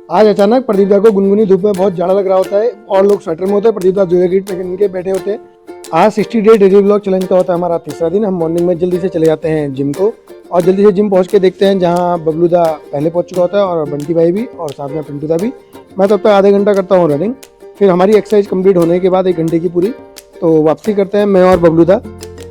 आज अचानक प्रदीप दा को गुनगुनी धूप में बहुत जाड़ा लग रहा होता है और लोग स्वेटर में होते हैं। प्रदीप दा जो जैकेट पहन के बैठे होते हैं। आज 60 डे डेली ब्लॉग चैलेंज का होता है हमारा तीसरा दिन। हम मॉर्निंग में जल्दी से चले जाते हैं जिम को और जल्दी से जिम पहुंच के देखते हैं जहां बबलू दा पहले पहुंच चुका होता है और बंटी भाई भी और साथ में पिंटू दा भी। मैं तब तक आधे घंटा करता हूँ रनिंग। फिर हमारी एक्सरसाइज कंप्लीट होने के बाद 1 घंटे की पूरी तो वापसी करते हैं मैं और बबलू दा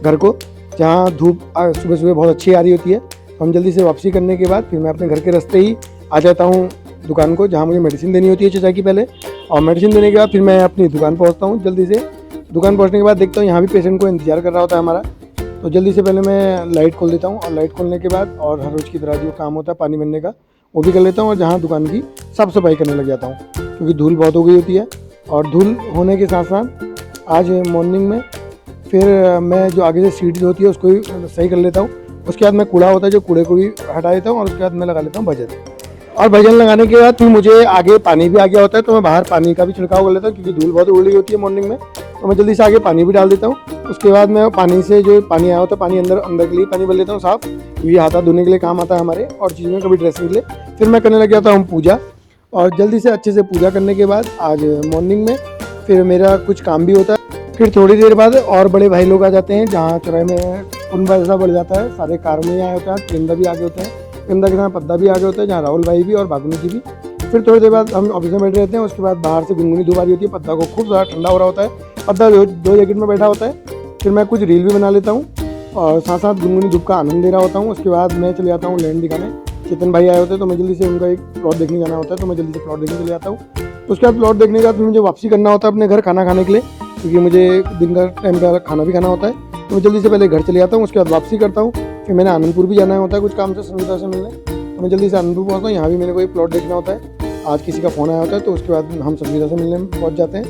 घर को, जहाँ धूप सुबह सुबह बहुत अच्छी आ रही होती है। तो हम जल्दी से वापसी करने के बाद फिर मैं अपने घर के रास्ते ही आ जाता हूँ दुकान को, जहाँ मुझे मेडिसिन देनी होती है चचा की पहले। और मेडिसिन देने के बाद फिर मैं अपनी दुकान पहुँचता हूँ। जल्दी से दुकान पहुँचने के बाद देखता हूँ यहाँ भी पेशेंट को इंतजार कर रहा होता है हमारा। तो जल्दी से पहले मैं लाइट खोल देता हूँ और लाइट खोलने के बाद और हर रोज़ की तरह जो काम होता है पानी भरने का वो भी कर लेता हूँ और जहाँ दुकान की साफ़ सफाई करने लग जाता हूँ, क्योंकि धूल बहुत हो गई होती है। और धूल होने के साथ साथ आज मॉर्निंग में फिर मैं जो आगे से सीट जो होती है उसको भी सही कर लेता हूँ। उसके बाद मैं कूड़ा होता है जो कूड़े को भी हटा देता हूँ और उसके बाद मैं लगा लेता हूँ भजन। और भजन लगाने के बाद फिर मुझे आगे पानी भी आ गया होता है तो मैं बाहर पानी का भी छिड़काव कर लेता हूँ, क्योंकि धूल बहुत उड़ रही होती है मॉर्निंग में। तो मैं जल्दी से आगे पानी भी डाल देता हूँ। उसके बाद मैं पानी से जो पानी आया होता है पानी अंदर के लिए पानी भर लेता हूँ साफ, क्योंकि हाथ धोने के लिए काम आता है हमारे और चीज़ों कभी ड्रेसिंग के लिए। फिर मैं करने लग जाता हूँ पूजा। और जल्दी से अच्छे से पूजा करने के बाद आज मॉर्निंग में फिर मेरा कुछ काम भी होता है। फिर थोड़ी देर बाद और बड़े भाई लोग आ जाते हैं, जहाँ चौराहे में कुनबा ऐसा बढ़ जाता है, सारे कार में आए होते हैं। प्रेमदा भी आगे होते हैं, प्रेमदा के साथ पद्दा भी आगे होता है, जहाँ राहुल भाई भी और बागुनी जी भी। फिर थोड़ी देर बाद हम ऑफिस में बैठे रहते हैं। उसके बाद बाहर से गुनगुनी धूप आ रही होती है, पद्दा को खूब ज़्यादा ठंडा हो रहा होता है। पद्दा दो जैकेट में बैठा होता है। फिर मैं कुछ रील भी बना लेता हूँ और साथ साथ गुनगुनी धूप का आनंद ले रहा होता हूँ। उसके बाद मैं चले जाता हूँ लैंड दिखाने। चेतन भाई आए होते हैं तो मैं जल्दी से उनका एक प्लॉट देखने जाना होता है, तो मैं जल्दी से प्लॉट देखने चले जाता हूँ। उसके बाद प्लॉट देखने के बाद फिर मुझे वापसी करना होता है अपने घर खाना खाने के लिए, क्योंकि मुझे दिन का टाइम का खाना भी खाना होता है। तो मैं जल्दी से पहले घर चले जाता हूँ, उसके बाद वापसी करता हूँ। फिर मैंने आनंदपुर भी जाना होता है कुछ काम से संगीता से मिलने, तो मैं जल्दी से आनंदपुर पहुँचता हूँ। यहाँ भी मेरे को एक प्लॉट देखना होता है। आज किसी का फ़ोन आया होता है तो उसके बाद हम संगीता से मिलने पहुँच जाते हैं।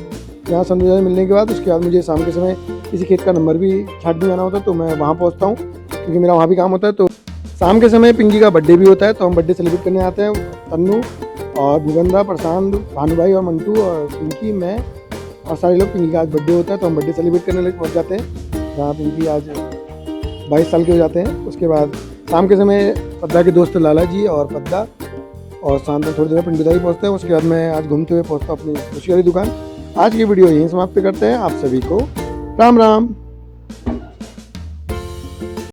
यहाँ संगीता से मिलने के बाद उसके बाद मुझे शाम के समय किसी खेत का नंबर भी छाँटने जाना होता है, तो मैं वहाँ पहुँचता हूँ क्योंकि मेरा वहाँ भी काम होता है। तो शाम के समय पिंकी का बर्थडे भी होता है, तो हम बर्थडे सेलिब्रेट करने आते हैं। तन्नू और भुगंदा, प्रशांत, भानु भाई और मंटू और पिंकी, मैं और सारे लोग। पिंकी का आज बर्थडे होता है तो हम बर्थडे सेलिब्रेट करने लगे पहुँच जाते हैं, जहाँ पिंकी आज 22 साल के हो जाते हैं। उसके बाद शाम के समय पद्दा के दोस्त लाला जी और पद्दा और शाम में थोड़ी देर पिंटू दा ही पहुँचते हैं। उसके बाद मैं आज घूमते हुए पहुँचता हूँ अपनी खुशी वाली दुकान। आज की वीडियो यहीं समाप्त करते हैं। आप सभी को राम राम।